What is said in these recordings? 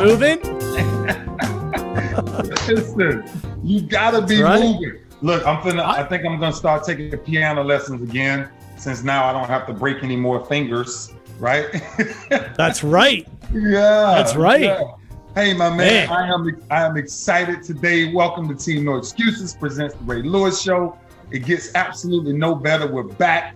moving. Listen, you gotta be moving. Look, I think I'm gonna start taking the piano lessons again, since now I don't have to break any more fingers, right? That's right. Yeah. That's right. Yeah. Hey, my man, I am excited today. Welcome to Team No Excuses presents the Ray Lewis Show. It gets absolutely no better. We're back.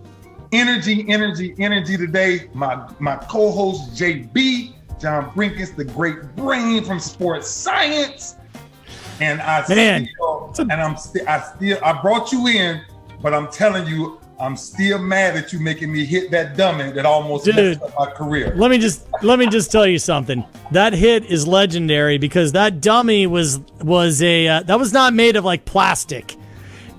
Energy today. My co-host JB, John Brenkus, the great brain from sports science. And I brought you in, but I'm telling you, I'm still mad at you making me hit that dummy that almost messed up my career. Let me just tell you something. That hit is legendary because that dummy was that was not made of like plastic.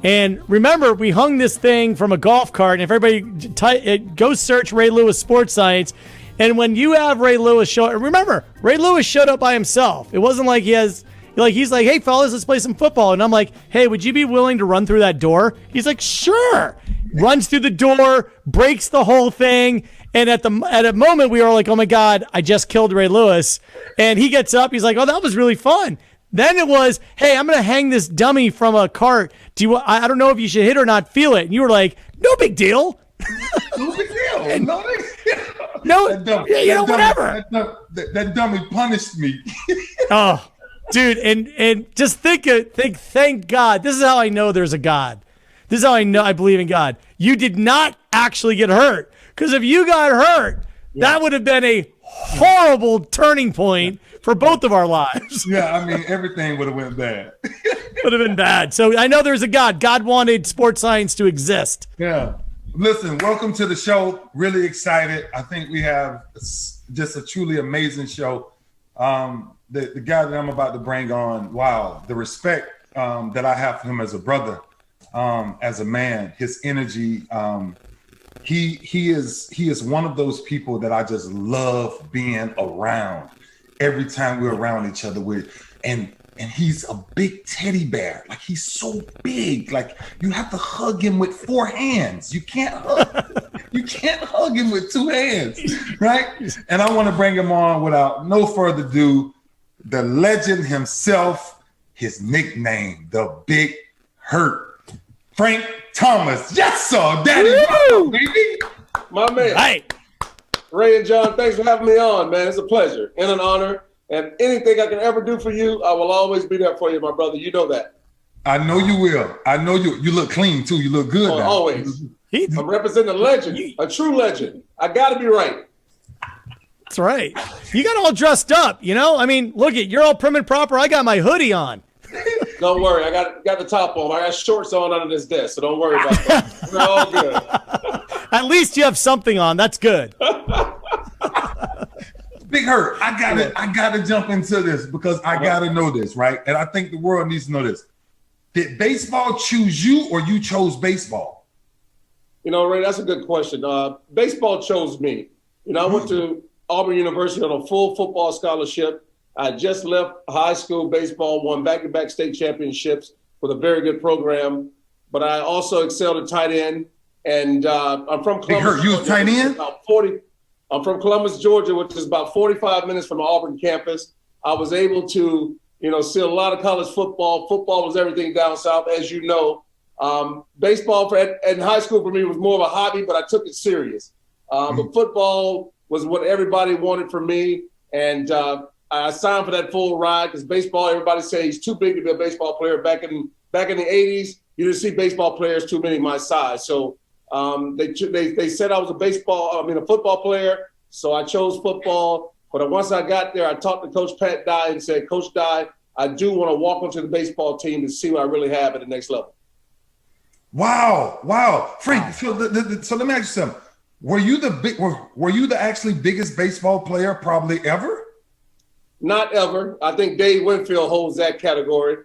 And remember, we hung this thing from a golf cart, and if everybody go search Ray Lewis Sports Science, and when you have Ray Lewis remember, Ray Lewis showed up by himself. It wasn't like he's like, hey fellas, let's play some football. And I'm like, hey, would you be willing to run through that door? He's like, sure. Runs through the door, breaks the whole thing. And at a moment we were like, oh my God, I just killed Ray Lewis. And he gets up, he's like, oh, that was really fun. Then it was, hey, I'm going to hang this dummy from a cart. I don't know if you should hit or not, feel it. And you were like, no big deal. No big deal. No big deal. No, whatever. That dummy punished me. Oh, dude. And just think, thank God. This is how I know there's a God. This is how I know I believe in God. You did not actually get hurt. Because if you got hurt, that would have been a horrible turning point for both of our lives. Yeah, I mean, everything would have went bad. Would have been bad. So I know there's a God. God wanted sports science to exist. Yeah. Listen, welcome to the show. Really excited. I think we have just a truly amazing show. The guy that I'm about to bring on, wow, the respect that I have for him as a brother, as a man, his energy, he is one of those people that I just love being around. Every time we're around each other and he's a big teddy bear. Like, he's so big. Like, you have to hug him with 4 hands. You can't hug him with 2 hands, right? And I want to bring him on without no further ado, the legend himself, his nickname, the Big Hurt, Frank Thomas. Yes, sir, Daddy, Woo! Baby. My man. Right. Ray and John, thanks for having me on, man. It's a pleasure and an honor. And anything I can ever do for you, I will always be there for you, my brother. You know that. I know you will. I know you. You look clean too. You look good now. Always. I'm representing a legend, a true legend. I got to be right. That's right. You got all dressed up, you know? I mean, look, you're all prim and proper. I got my hoodie on. Don't worry. I got the top on. I got shorts on under this desk, so don't worry about that. We're all good. At least you have something on. That's good. Big Hurt, I gotta jump into this because I gotta know this, right? And I think the world needs to know this. Did baseball choose you or you chose baseball? You know, Ray, that's a good question. Baseball chose me. You know, I went to Auburn University on a full football scholarship. I just left high school baseball, won back-to-back state championships with a very good program. But I also excelled at tight end. And I'm from Columbus. Big Hurt, you a tight end? I'm from Columbus, Georgia, which is about 45 minutes from the Auburn campus. I was able to, see a lot of college football. Football was everything down south, as you know. Baseball in high school for me was more of a hobby, but I took it serious. But football was what everybody wanted from me. And I signed for that full ride because baseball, everybody says he's too big to be a baseball player. Back in the 80s, you didn't see baseball players too many my size. So they said I was a football player. So I chose football. But once I got there, I talked to Coach Pat Dye and said, Coach Dye, I do want to walk onto the baseball team to see what I really have at the next level. Wow. Frank, so let me ask you something. Were you the actually biggest baseball player probably ever? Not ever. I think Dave Winfield holds that category.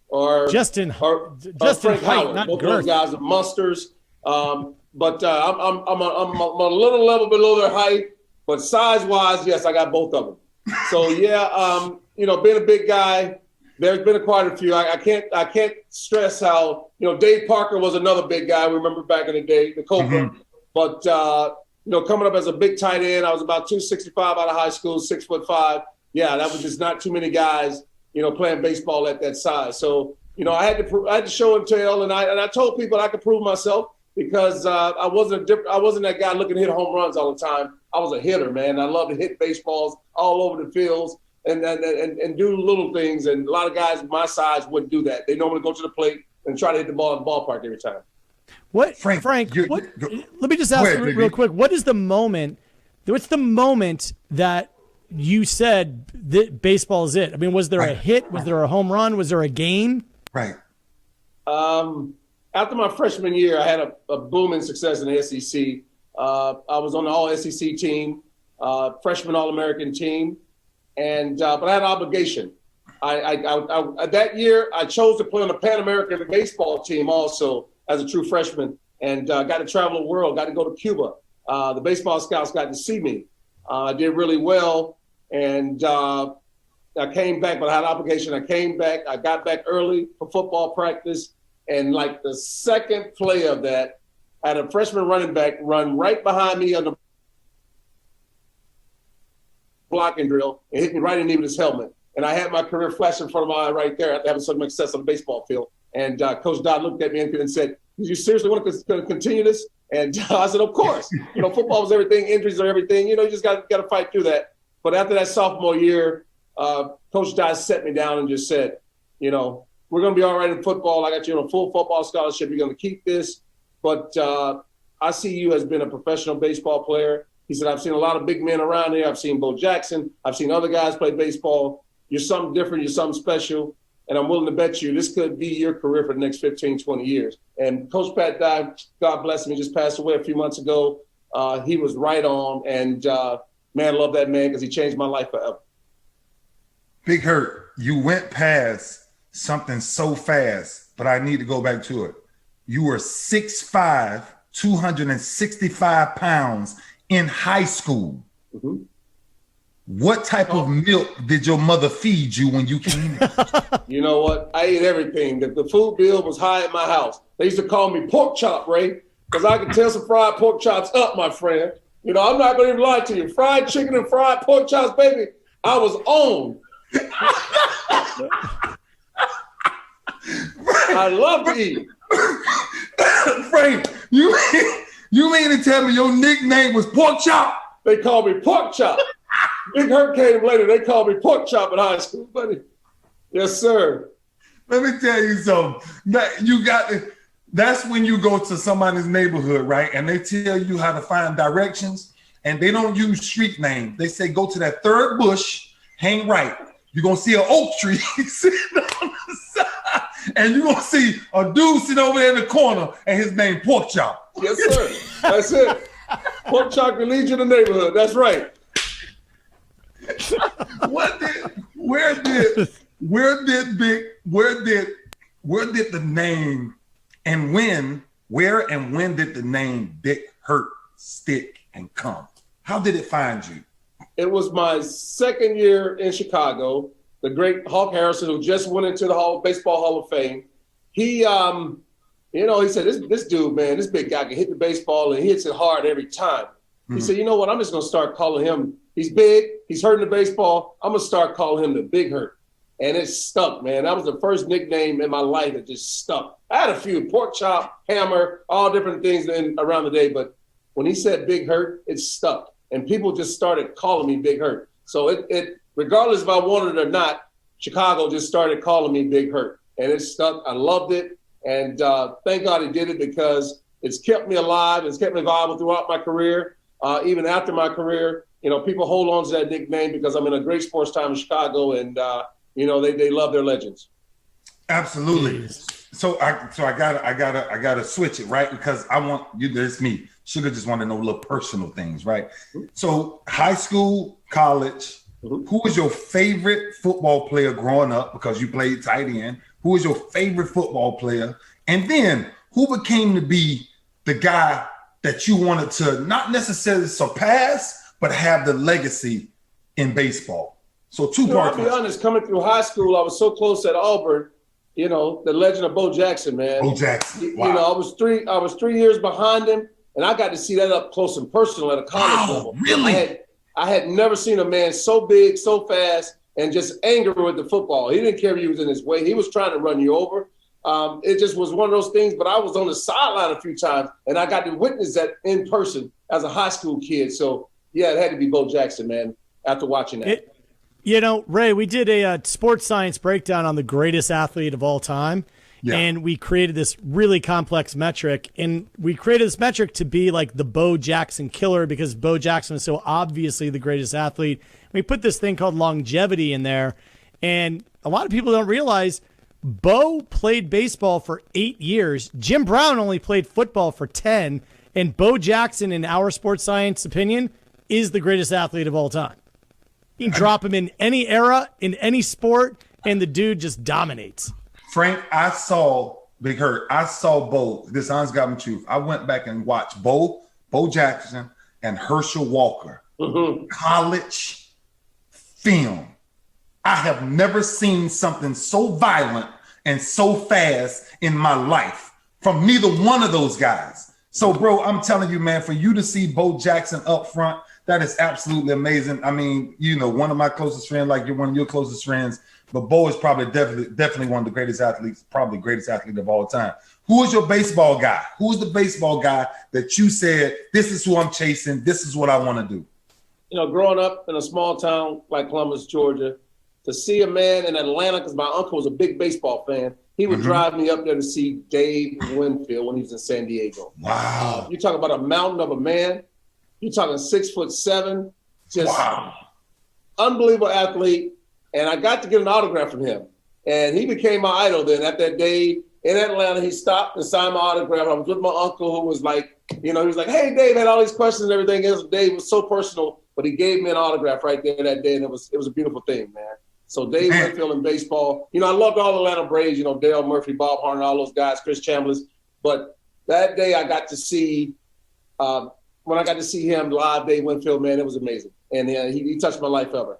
Or Justin Frank Howard. Both those guys are monsters. But I'm a little level below their height. But size-wise, yes, I got both of them. So yeah, being a big guy, there's been quite a few. I can't stress how Dave Parker was another big guy. Remember back in the day, the Cobra. Mm-hmm. But coming up as a big tight end, I was about 265 out of high school, 6'5". yeah, that was just not too many guys, playing baseball at that size. So, I had to show and tell, and I told people I could prove myself because I wasn't that guy looking to hit home runs all the time. I was a hitter, man. I love to hit baseballs all over the fields and do little things. And a lot of guys my size wouldn't do that. They normally go to the plate and try to hit the ball in the ballpark every time. What, Frank? Let me just ask you real quick. What's the moment that you said that baseball is it? I mean, was there a hit? Was there a home run? Was there a game? Right. After my freshman year, I had a booming success in the SEC. I was on the All-SEC team, freshman All-American team, but I had an obligation. That year, I chose to play on the Pan American baseball team also as a true freshman, and got to travel the world, got to go to Cuba. The baseball scouts got to see me. I did really well, and I came back, but I had an obligation. I came back. I got back early for football practice, and like the second play of that, I had a freshman running back run right behind me on the blocking drill and hit me right in the knee with his helmet. And I had my career flash in front of my eye right there after having so much success on the baseball field. And Coach Dodd looked at me and said, "Do you seriously want to continue this?" And I said, "Of course. Football is everything. Injuries are everything. You just got to fight through that." But after that sophomore year, Coach Dodd set me down and just said, "We're going to be all right in football. I got you on a full football scholarship. You're going to keep this. But I see you as being a professional baseball player." He said, "I've seen a lot of big men around here. I've seen Bo Jackson. I've seen other guys play baseball. You're something different. You're something special. And I'm willing to bet you this could be your career for the next 15, 20 years. And Coach Pat Dye, God bless him, he just passed away a few months ago. He was right on. And, man, I love that man because he changed my life forever. Big Hurt, you went past something so fast, but I need to go back to it. You were 6'5", 265 pounds in high school. Mm-hmm. What type of milk did your mother feed you when you came in? You know what? I ate everything. The food bill was high at my house. They used to call me pork chop, Ray, because I could tear some fried pork chops up, my friend. I'm not going to even lie to you. Fried chicken and fried pork chops, baby, I was on. I love to eat. Frank, you mean to tell me your nickname was Pork Chop? They called me Pork Chop. Big Hurt came later. They called me Pork Chop in high school, buddy. Yes, sir. Let me tell you something. That's when you go to somebody's neighborhood, right? And they tell you how to find directions, and they don't use street names. They say, go to that third bush, hang right. You're going to see an oak tree sitting on the side, and you're going to see a dude sitting over there in the corner, and his name Pork Chop. Yes, sir. That's it. Pork Chop can lead you to the neighborhood. That's right. Where did the name and when did the name Big Hurt stick and come? How did it find you? It was my second year in Chicago. The great Hawk Harrison, who just went into the Baseball Hall of Fame, he said, this dude, man, this big guy can hit the baseball and he hits it hard every time. He said, you know what? I'm just going to start calling him. He's big. He's hurting the baseball. I'm going to start calling him the Big Hurt. And it stuck, man. That was the first nickname in my life that just stuck. I had a few, Pork Chop, Hammer, all different things around the day. But when he said Big Hurt, it stuck. And people just started calling me Big Hurt. So it regardless if I wanted it or not, Chicago just started calling me Big Hurt. And it stuck. I loved it. And thank God he did it because it's kept me alive. It's kept me viable throughout my career. Even after my career, people hold on to that nickname because I'm in a great sports time in Chicago, and they love their legends. Absolutely. So I gotta switch it, right? Because I want you. There's me. Sugar just want to know little personal things, right? Mm-hmm. So high school, college. Mm-hmm. Who was your favorite football player growing up? Because you played tight end. Who was your favorite football player? And then who became to be the guy that you wanted to not necessarily surpass, but have the legacy in baseball? So two parts. I'll be honest, coming through high school, I was so close at Auburn, the legend of Bo Jackson, man. Bo Jackson. Wow. I was 3 years behind him, and I got to see that up close and personal at a college level. Really? I had never seen a man so big, so fast, and just angry with the football. He didn't care if he was in his way. He was trying to run you over. It just was one of those things, but I was on the sideline a few times, and I got to witness that in person as a high school kid. So, yeah, it had to be Bo Jackson, man, after watching that. Ray, we did a sports science breakdown on the greatest athlete of all time. Yeah. And we created this really complex metric, and we created this metric to be like the Bo Jackson killer because Bo Jackson was so obviously the greatest athlete. We put this thing called longevity in there, and a lot of people don't realize Bo played baseball for 8 years. Jim Brown only played football for 10, and Bo Jackson, in our sports science opinion, is the greatest athlete of all time. You can drop him in any era, in any sport, and the dude just dominates. Frank, I saw Big Hurt. I saw Bo. This honest God truth. I went back and watched Bo Jackson, and Herschel Walker college film. I have never seen something so violent and so fast in my life from neither one of those guys. So, bro, I'm telling you, man, for you to see Bo Jackson up front, that is absolutely amazing. I mean, one of my closest friends, like you're one of your closest friends, but Bo is probably definitely one of the greatest athletes, probably the greatest athlete of all time. Who is your baseball guy? Who is the baseball guy that you said, this is who I'm chasing, this is what I want to do? Growing up in a small town like Columbus, Georgia, to see a man in Atlanta, because my uncle was a big baseball fan, he would drive me up there to see Dave Winfield when he was in San Diego. Wow. You're talking about a mountain of a man. You're talking 6'7", just unbelievable athlete. And I got to get an autograph from him. And he became my idol then. At that day in Atlanta, he stopped and signed my autograph. I was with my uncle who was like, he was like, hey, Dave, had all these questions and everything else. Dave was so personal, but he gave me an autograph right there that day. And it was a beautiful thing, man. So Dave Winfield in baseball. I loved all the Atlanta Braves, Dale Murphy, Bob Harner, all those guys, Chris Chambliss. But that day I got to see, when I got to see him live, Dave Winfield, man, it was amazing. And he touched my life ever.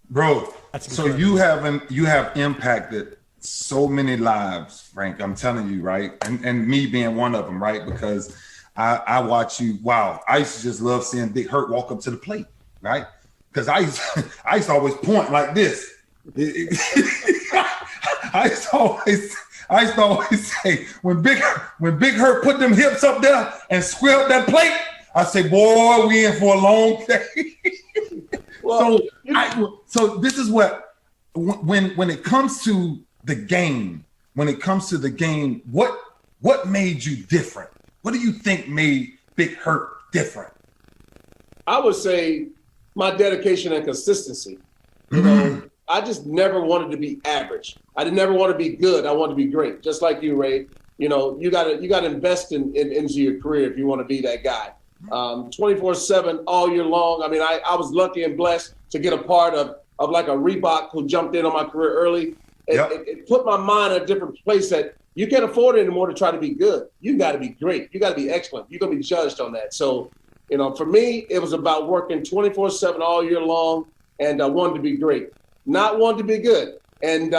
Bro, so you have impacted so many lives, Frank. I'm telling you, right? And me being one of them, right? Because I watch you. Wow, I used to just love seeing Big Hurt walk up to the plate, right? Because I used to always point like this. I used to always say when Big Hurt put them hips up there and squared that plate, I say, boy, we in for a long day. Well, so this is what when it comes to the game, what made you different? What do you think made Big Hurt different? I would say my dedication and consistency. I just never wanted to be average. I never want to be good. I want to be great. Just like you, Ray. You gotta invest into your career if you want to be that guy. 24/7 all year long. I mean, I was lucky and blessed to get a part of like a Reebok who jumped in on my career early. It put my mind in a different place that you can't afford anymore to try to be good. You got to be great. You got to be excellent. You're going to be judged on that. So, for me, it was about working 24/7 all year long, and I wanted to be great, not wanted to be good. And,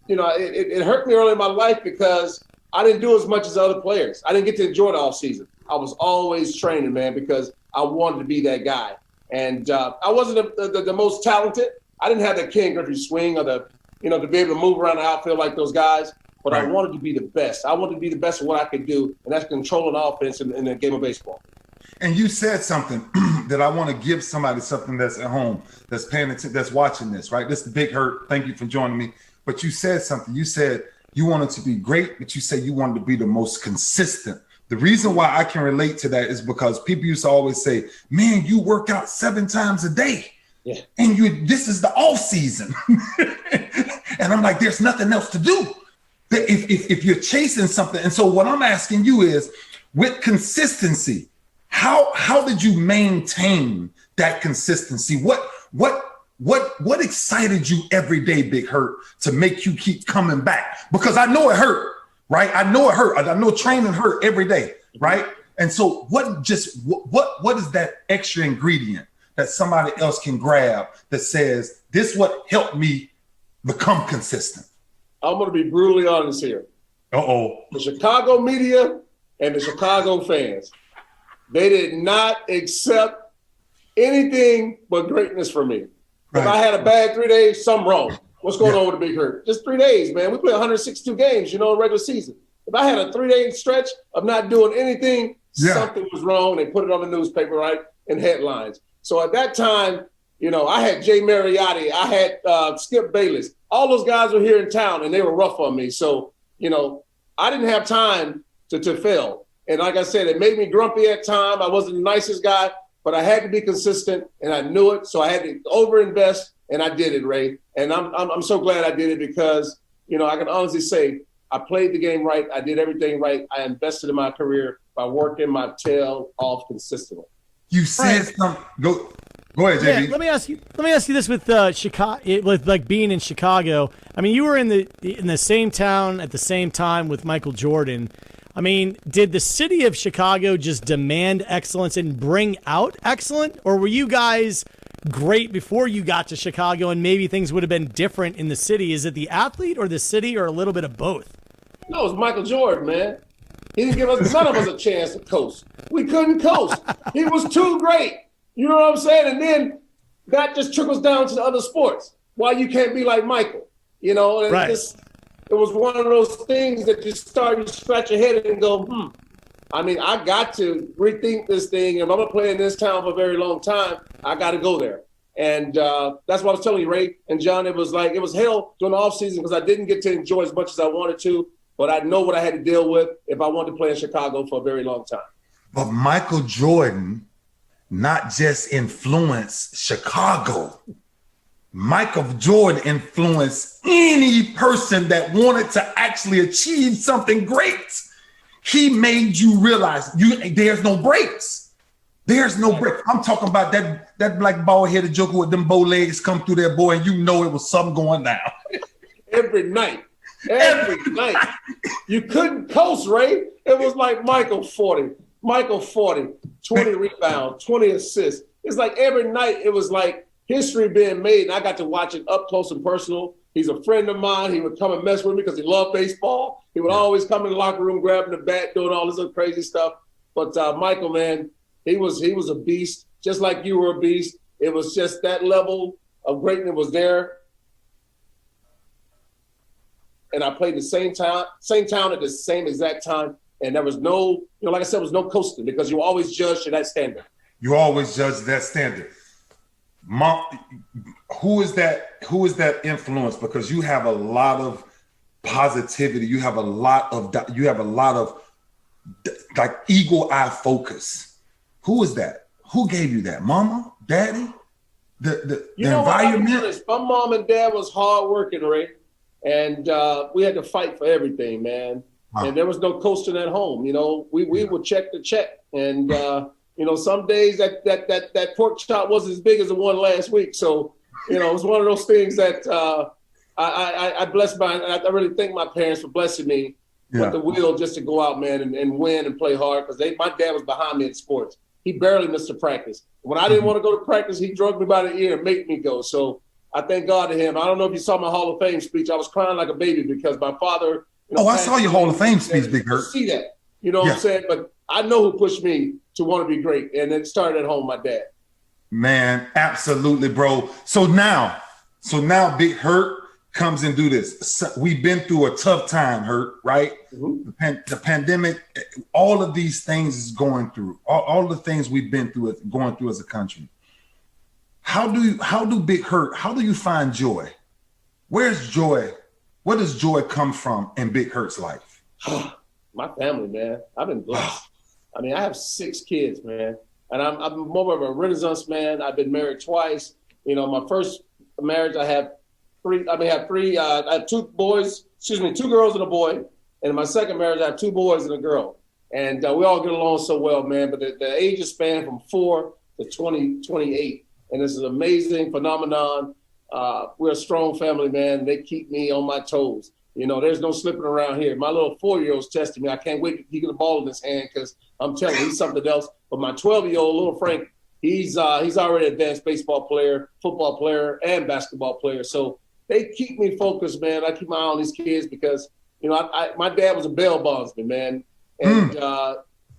it hurt me early in my life because I didn't do as much as other players. I didn't get to enjoy the off season. I was always training, man, because I wanted to be that guy. And I wasn't the most talented. I didn't have the Ken Griffey swing or to be able to move around the outfield like those guys. But right. I wanted to be the best. I wanted to be the best at what I could do, and that's controlling offense in the game of baseball. And you said something that I want to give somebody something that's at home, that's paying attention, that's watching this, right? This is Big Hurt. Thank you for joining me. But you said something. You said you wanted to be great, but you said you wanted to be the most consistent. The reason why I can relate to that is because people used to always say, man, you work out 7 times a day. Yeah. And this is the off season. And I'm like, there's nothing else to do. If you're chasing something. And so what I'm asking you is, with consistency, how did you maintain that consistency? What excited you every day, Big Hurt, to make you keep coming back? Because I know it hurt. Right? I know it hurt. I know training hurt every day. Right? And so what is that extra ingredient that somebody else can grab that says, this what helped me become consistent? I'm going to be brutally honest here. Uh-oh. The Chicago media and the Chicago fans, they did not accept anything but greatness for me. Right. If I had a bad 3 days, something wrong. What's going on with the Big Hurt? Just 3 days, man. We play 162 games, in regular season. If I had a 3-day stretch of not doing anything, something was wrong. They put it on the newspaper, right, in headlines. So at that time, I had Jay Mariotti. I had Skip Bayless. All those guys were here in town, and they were rough on me. So, I didn't have time to fail. And like I said, it made me grumpy at times. I wasn't the nicest guy, but I had to be consistent, and I knew it. So I had to overinvest, and I did it, Ray. And I'm so glad I did it because, I can honestly say I played the game right. I did everything right. I invested in my career by working my tail off consistently. You said something. Go ahead, JB. Yeah, let me ask you this with Chicago, with like being in Chicago. I mean, you were in the same town at the same time with Michael Jordan. I mean, did the city of Chicago just demand excellence and bring out excellence, or were you guys great before you got to Chicago and maybe things would have been different in the city? Is it the athlete or the city or a little bit of both? No, it was Michael Jordan, man. He didn't give us none of us a chance to coast. We couldn't coast. He was too great. You know what I'm saying? And then that just trickles down to the other sports. Why you can't be like Michael? And right. It was one of those things that you start to scratch your head and go, I mean, I got to rethink this thing. If I'm going to play in this town for a very long time, I got to go there. And that's what I was telling you, Ray and John. It was hell during the offseason because I didn't get to enjoy as much as I wanted to. But I know what I had to deal with if I wanted to play in Chicago for a very long time. But Michael Jordan not just influenced Chicago. Michael Jordan influenced any person that wanted to actually achieve something great. He made you realize there's no breaks. There's no break. I'm talking about that black bald-headed joker with them bow legs come through there, boy, and it was something going down. Every night. You couldn't coast, Ray. It was like Michael 40, 20 rebounds, 20 assists. It's like every night it was like history being made, and I got to watch it up close and personal. He's a friend of mine. He would come and mess with me because he loved baseball. He would always come in the locker room, grabbing the bat, doing all this other crazy stuff. But Michael, man, he was a beast, just like you were a beast. It was just that level of greatness was there. And I played the same town at the same exact time. And there was no, like I said, there was no coasting because you always judged to that standard. You always judge that standard. Mom, who is that influence? Because you have a lot of positivity. You have a lot of like eagle eye focus. Who is that? Who gave you that? Mama, daddy, the environment. My mom and dad was hard working, Ray. And we had to fight for everything, man. Wow. And there was no coasting at home. We would check the check. And, some days that pork chop wasn't as big as the one last week. So, it was one of those things that I blessed I really thank my parents for blessing me with the will just to go out, man, and win and play hard. Because my dad was behind me in sports. He barely missed a practice. When I didn't want to go to practice, he drug me by the ear and made me go. So, I thank God to him. I don't know if you saw my Hall of Fame speech. I was crying like a baby because my father. I saw your Hall of Fame speech, Big Hurt. See that? What I'm saying? But I know who pushed me to want to be great. And it started at home, my dad. Man, absolutely, bro. So now Big Hurt comes and do this. We've been through a tough time, Hurt, right? Mm-hmm. The pandemic, all of these things is going through. All the things we've been through, going through as a country. How do Big Hurt, how do you find joy? Where's joy? Where does joy come from in Big Hurt's life? My family, man. I've been blessed. I mean, I have 6 kids, man. And I'm more of a Renaissance man. I've been married twice. My first marriage, I have 3. I have 2 boys, 2 girls and a boy. And in my second marriage, I have 2 boys and a girl. And we all get along so well, man. But the ages span from 4 to 28. And this is an amazing phenomenon. We're a strong family, man. They keep me on my toes. There's no slipping around here. My little 4-year-old's testing me. I can't wait to get the ball in his hand because I'm telling you, he's something else. But my 12-year-old, little Frank, he's already an advanced baseball player, football player, and basketball player. So they keep me focused, man. I keep my eye on these kids because, my dad was a bail bondsman, man. And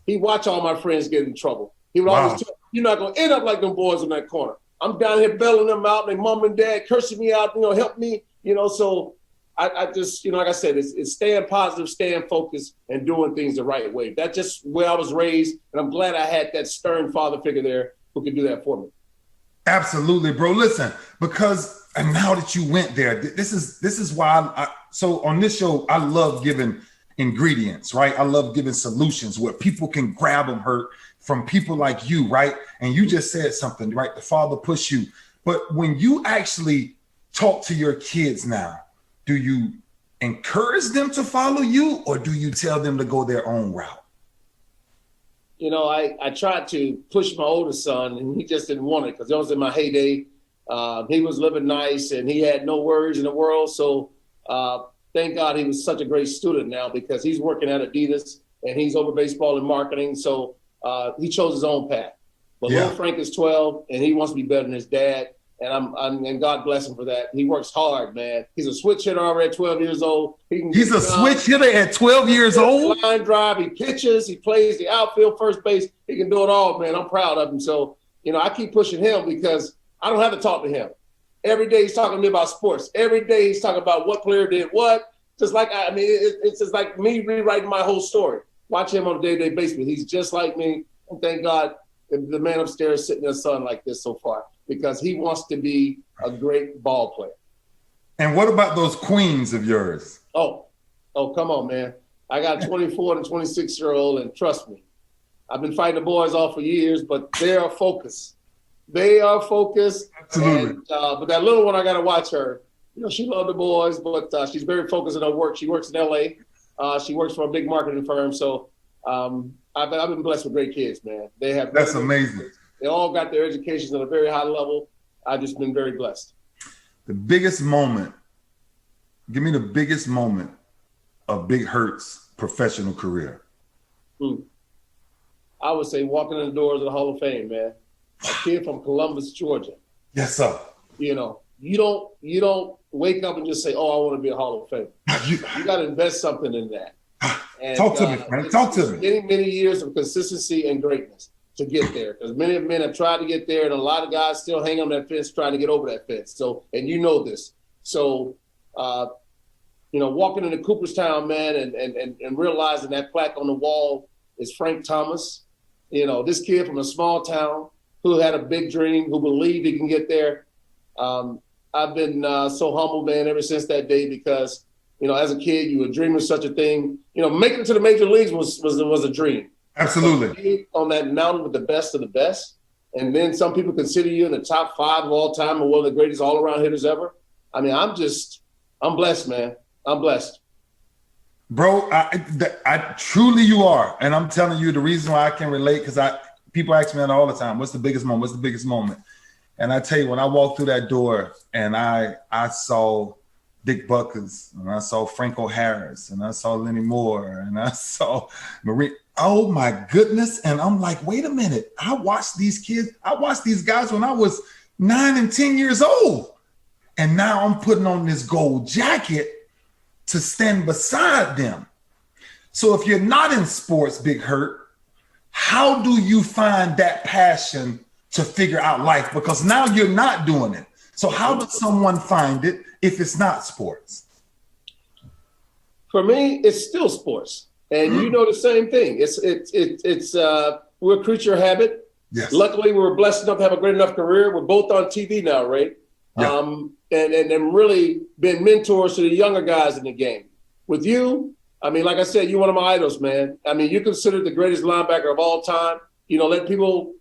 he watched all my friends get in trouble. He would always tell you're not going to end up like them boys in that corner. I'm down here bailing them out, and their mom and dad cursing me out, help me, so I just, like I said, it's staying positive, staying focused, and doing things the right way. That's just where I was raised, and I'm glad I had that stern father figure there who could do that for me. Absolutely, bro. Listen, because and now that you went there, this is why so on this show, I love giving ingredients, right? I love giving solutions where people can grab them from people like you, right? And you just said something, right? The father pushed you. But when you actually talk to your kids now, do you encourage them to follow you, or do you tell them to go their own route? I tried to push my oldest son, and he just didn't want it because I was in my heyday. He was living nice, and he had no worries in the world. So thank God he was such a great student now, because he's working at Adidas, and he's over baseball and marketing. So he chose his own path. But little Frank is 12, and he wants to be better than his dad. And God bless him for that. He works hard, man. He's a switch hitter already at 12 years old. He's a switch hitter at 12 years old? Line drive, he pitches, he plays the outfield, first base. He can do it all, man. I'm proud of him. So, I keep pushing him because I don't have to talk to him. Every day he's talking to me about sports. Every day he's talking about what player did what. Just like, it's just like me rewriting my whole story. Watch him on a day-to-day basis. He's just like me. And thank God the man upstairs sitting in the sun like this so far, because he wants to be a great ball player. And what about those queens of yours? Oh, come on, man. I got a 24 and a 26-year-old, and trust me, I've been fighting the boys off for years, but they are focused. They are focused. Absolutely. And, but that little one, I got to watch her. She loves the boys, but she's very focused on her work. She works in L.A. She works for a big marketing firm. So I've been blessed with great kids, man. That's amazing. They all got their educations at a very high level. I've just been very blessed. The biggest moment, give me the biggest moment of Big Hurt's professional career. I would say walking in the doors of the Hall of Fame, man. A kid from Columbus, Georgia. Yes, sir. You don't wake up and just say, "Oh, I want to be a Hall of Fame." You got to invest something in that. And, talk to me, man. Talk to me. Many years of consistency and greatness to get there, because many men have tried to get there, and a lot of guys still hang on that fence trying to get over that fence. So, and this. So, walking into Cooperstown, man, and realizing that plaque on the wall is Frank Thomas. This kid from a small town who had a big dream, who believed he can get there. I've been so humbled, man, ever since that day, because, as a kid, you were dreaming such a thing. Making it to the major leagues was a dream. Absolutely. On that mountain with the best of the best. And then some people consider you in the top 5 of all time and one of the greatest all-around hitters ever. I'm blessed, man. I'm blessed. Bro, I truly you are. And I'm telling you the reason why I can relate, because people ask me that all the time. What's the biggest moment? What's the biggest moment? And I tell you, when I walked through that door and I saw Dick Buckers, and I saw Franco Harris, and I saw Lenny Moore, and I saw Marie. Oh my goodness. And I'm like, wait a minute. I watched these guys when I was 9 and 10 years old. And now I'm putting on this gold jacket to stand beside them. So if you're not in sports, Big Hurt, how do you find that passion to figure out life? Because now you're not doing it. So how does someone find it if it's not sports? For me, it's still sports. And you know the same thing. We're a creature of habit. Yes. Luckily, we were blessed enough to have a great enough career. We're both on TV now, Ray. Yeah. And really been mentors to the younger guys in the game. With you, like I said, you're one of my idols, man. You're considered the greatest linebacker of all time. Let people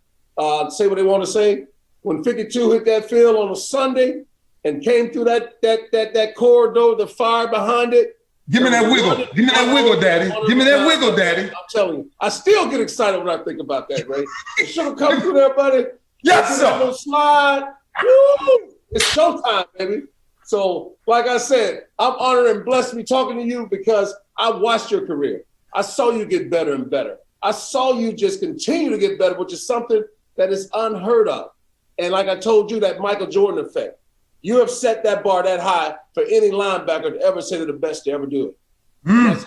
say what they want to say. When 52 hit that field on a Sunday and came through that corridor, the fire behind it. Give me that wiggle. Give me that wiggle, Daddy. Give me that wiggle, Daddy. I'm telling you, I still get excited when I think about that, Ray. It should have come through there, buddy. Yes, sir. Little slide. Woo! It's showtime, baby. So, like I said, I'm honored and blessed to be talking to you because I watched your career. I saw you get better and better. I saw you just continue to get better, which is something that is unheard of. And like I told you, that Michael Jordan effect. You have set that bar that high for any linebacker to ever say they're the best to ever do it.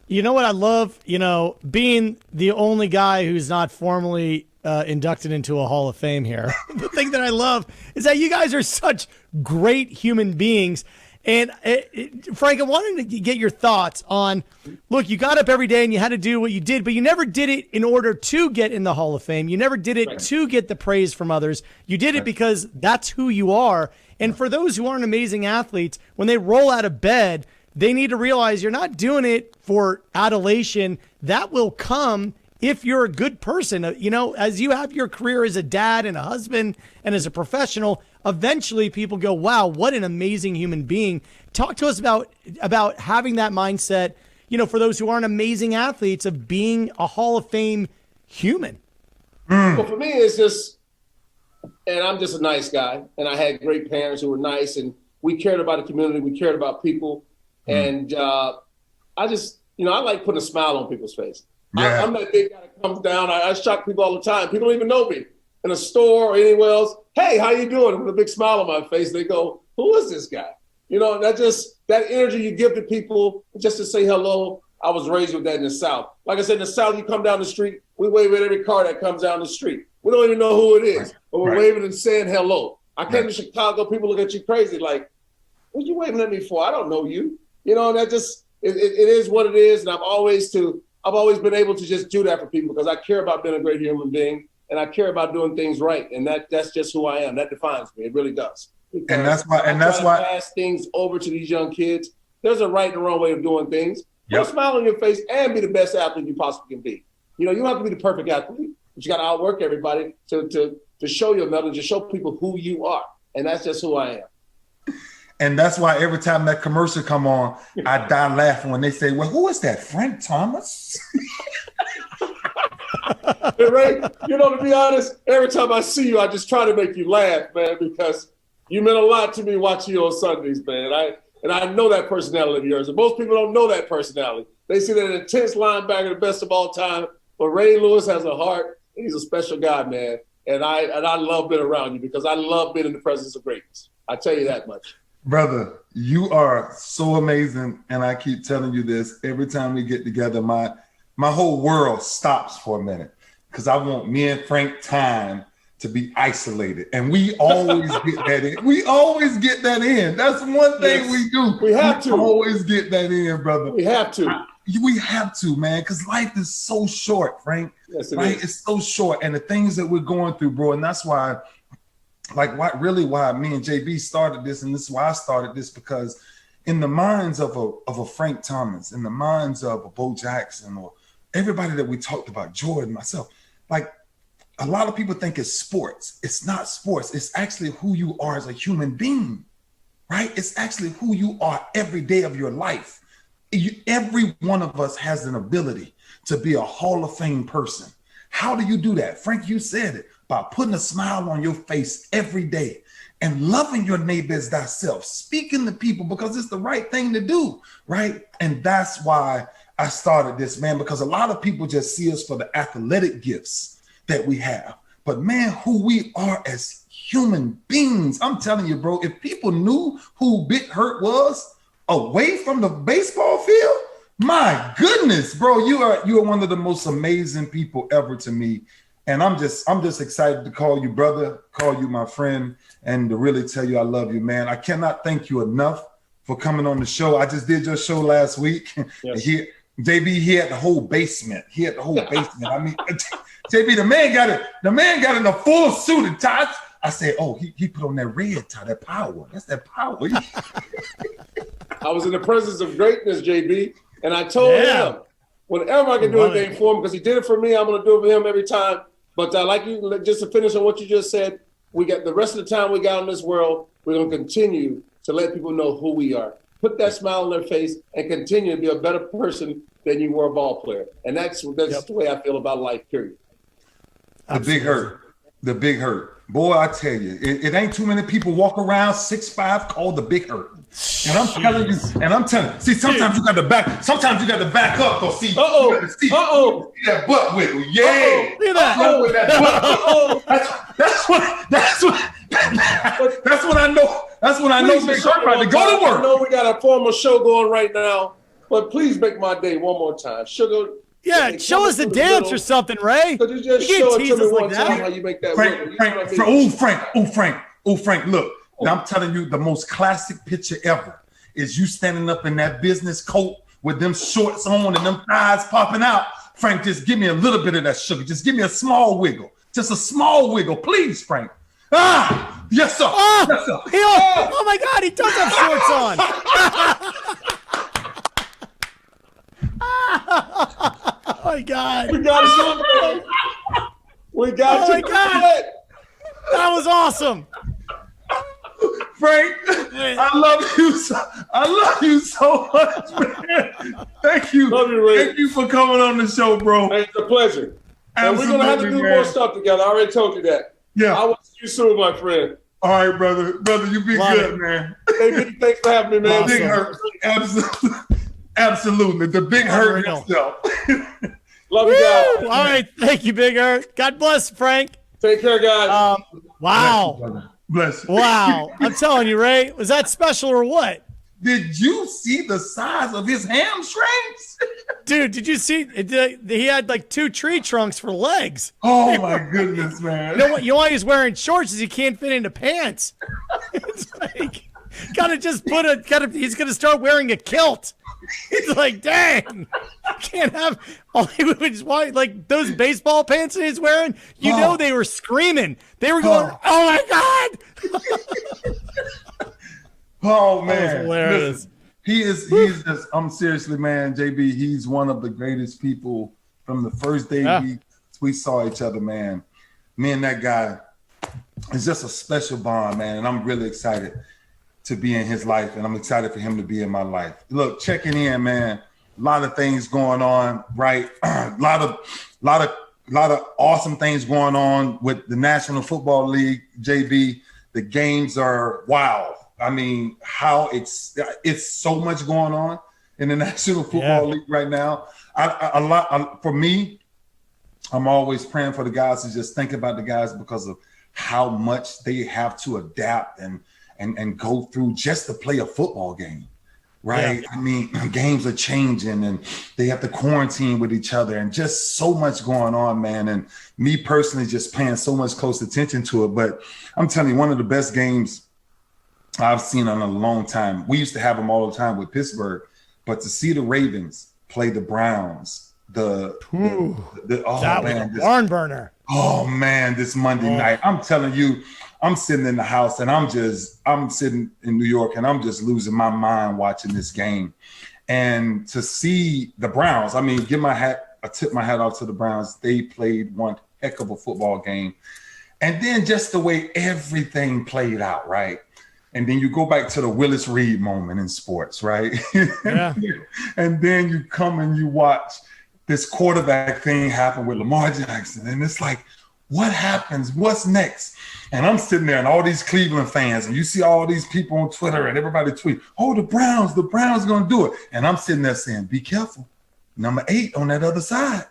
You know what I love? Being the only guy who's not formally inducted into a Hall of Fame here. The thing that I love is that you guys are such great human beings. And Frank, I wanted to get your thoughts on, look, you got up every day and you had to do what you did, but you never did it in order to get in the Hall of Fame. You never did it to get the praise from others. You did it because that's who you are. And for those who aren't amazing athletes, when they roll out of bed, they need to realize you're not doing it for adulation. That will come if you're a good person. You know, as you have your career as a dad and a husband and as a professional, eventually people go, wow, what an amazing human being. Talk to us about having that mindset, you know, for those who aren't amazing athletes, of being a Hall of Fame human. Well, for me, it's just, and I'm just a nice guy, and I had great parents who were nice, and we cared about the community, we cared about people, and I just, you know, I like putting a smile on people's face. Yeah. I'm that big guy that comes down. I shock people all the time. People don't even know me in a store or anywhere else. Hey, how you doing? With a big smile on my face, they go, "Who is this guy?" You know, that energy you give to people just to say hello. I was raised with that in the South. Like I said, in the South, you come down the street, we wave at every car that comes down the street. We don't even know who it is, but we're waving and saying hello. I came to Chicago, people look at you crazy, like, "What you waving at me for? I don't know you." You know, and that just it is what it is, and I've always been able to just do that for people because I care about being a great human being and I care about doing things right. And that's just who I am. That defines me. It really does. Because and that's why pass things over to these young kids. There's a right and a wrong way of doing things. Put a smile on your face and be the best athlete you possibly can be. You know, you don't have to be the perfect athlete, but you got to outwork everybody to show your mettle, to show people who you are. And that's just who I am. And that's why every time that commercial come on, I die laughing when they say, "Well, who is that? Frank Thomas?" Hey, Ray, you know, to be honest, every time I see you, I just try to make you laugh, man, because you meant a lot to me watching you on Sundays, man. I know that personality of yours. And most people don't know that personality. They see that intense linebacker, the best of all time. But Ray Lewis has a heart. He's a special guy, man. And I love being around you because I love being in the presence of greatness. I tell you that much. Brother, you are so amazing, and I keep telling you this every time we get together. My whole world stops for a minute because I want me and Frank time to be isolated, and we always get that in. We always get that in. That's one thing we do. We have to always get that in, brother. We have to. We have to, man, because life is so short, Frank. Yes, it right? is. It's so short, and the things that we're going through, bro, and that's why. Why me and JB started this, and this is why I started this, because in the minds of a Frank Thomas, in the minds of a Bo Jackson, or everybody that we talked about, Jordan, myself, like a lot of people think it's sports. It's not sports. It's actually who you are as a human being, right? It's actually who you are every day of your life. Every one of us has an ability to be a Hall of Fame person. How do you do that? Frank, you said it. By putting a smile on your face every day and loving your neighbor as thyself, speaking to people because it's the right thing to do, right? And that's why I started this, man, because a lot of people just see us for the athletic gifts that we have. But man, who we are as human beings, I'm telling you, bro, if people knew who Big Hurt was away from the baseball field, my goodness, bro, you are one of the most amazing people ever to me. And I'm just excited to call you brother, call you my friend, and to really tell you I love you, man. I cannot thank you enough for coming on the show. I just did your show last week. Yes. JB, he had the whole basement. I mean, JB, the man got it. The man got in a full suit and tie. I said, oh, he put on that red tie, that power. That's that power. I was in the presence of greatness, JB, and I told him, whenever I can do anything for him, because he did it for me, I'm going to do it for him every time. But like you, just to finish on what you just said, we got the rest of the time we got in this world, we're going to continue to let people know who we are. Put that smile on their face and continue to be a better person than you were a ball player. And that's the way I feel about life, period. The big hurt. Boy, I tell you, it ain't too many people walk around 6'5" called the Big Hurt. And I'm telling you, see, sometimes you got to back up. Cause see, see that butt wiggle. Yeah. Look at that. That's what I know. That's when I know Big Hurt right to go to work. I know we got a formal show going right now, but please make my day one more time. Sugar, Yeah, show us a dance or something, Ray. Could you just You show can't it tease to me us like one time that. how you make that Frank, wiggle? You Frank, know what I Frank, mean? Frank, look, I'm telling you, the most classic picture ever is you standing up in that business coat with them shorts on and them thighs popping out. Frank, just give me a little bit of that sugar. Just give me a small wiggle. Just a small wiggle, please, Frank. Ah, yes, sir. Oh, Yes, sir. oh my God, he does have shorts on. Oh my God. We got it on. We got Oh you. my God. That was awesome. Frank, I love you so much, man. Thank you. Love you, Ray. Thank you for coming on the show, bro. Hey, it's a pleasure. And we're going to have to do Absolutely, more man. stuff together. I already told you that. Yeah. I will see you soon, my friend. All right, brother. Brother, you be Love good, it. man. Hey, Biggie, thanks for having me, man. Awesome. Big Hurt. Absolutely. The Big Hurt Unreal. himself. Love you guys. All right, thank you, Big Earth. God bless, Frank. Take care, guys. Wow. Bless you. Wow. I'm telling you, Ray, was that special or what? Did you see the size of his hamstrings? Dude, did you see? He had like 2 tree trunks for legs. Oh, my goodness, man. You know what? You know why he's wearing shorts is he can't fit into pants. It's like, gotta just he's gonna start wearing a kilt. It's like, dang, can't have all he was like those baseball pants that he's wearing. You know they were screaming. They were going, "Oh my God!" Oh, That was man. hilarious. Listen, he's just, I'm seriously, man, JB, he's one of the greatest people from the first day we saw each other, man. Me and that guy, it's just a special bond, man. And I'm really excited to be in his life, and I'm excited for him to be in my life. Look, checking in, man. A lot of things going on, right? a lot of awesome things going on with the National Football League, JB. The games are wow. I mean, how it's so much going on in the National Football League right now. For me, I'm always praying for the guys to just think about the guys because of how much they have to adapt and go through just to play a football game, right? Yeah. I mean, games are changing and they have to quarantine with each other and just so much going on, man. And me personally just paying so much close attention to it. But I'm telling you, one of the best games I've seen in a long time. We used to have them all the time with Pittsburgh, but to see the Ravens play the Browns, that was a barn burner. Oh man, this Monday night, I'm telling you, I'm sitting in the house and I'm sitting in New York and I'm just losing my mind watching this game. And to see the Browns, I mean, I tip my hat off to the Browns. They played one heck of a football game. And then just the way everything played out, right? And then you go back to the Willis Reed moment in sports, right? Yeah. And then you come and you watch this quarterback thing happen with Lamar Jackson. And it's like, what happens? What's next? And I'm sitting there and all these Cleveland fans, and you see all these people on Twitter and everybody tweet, oh, the Browns going to do it. And I'm sitting there saying, be careful. Number 8 on that other side.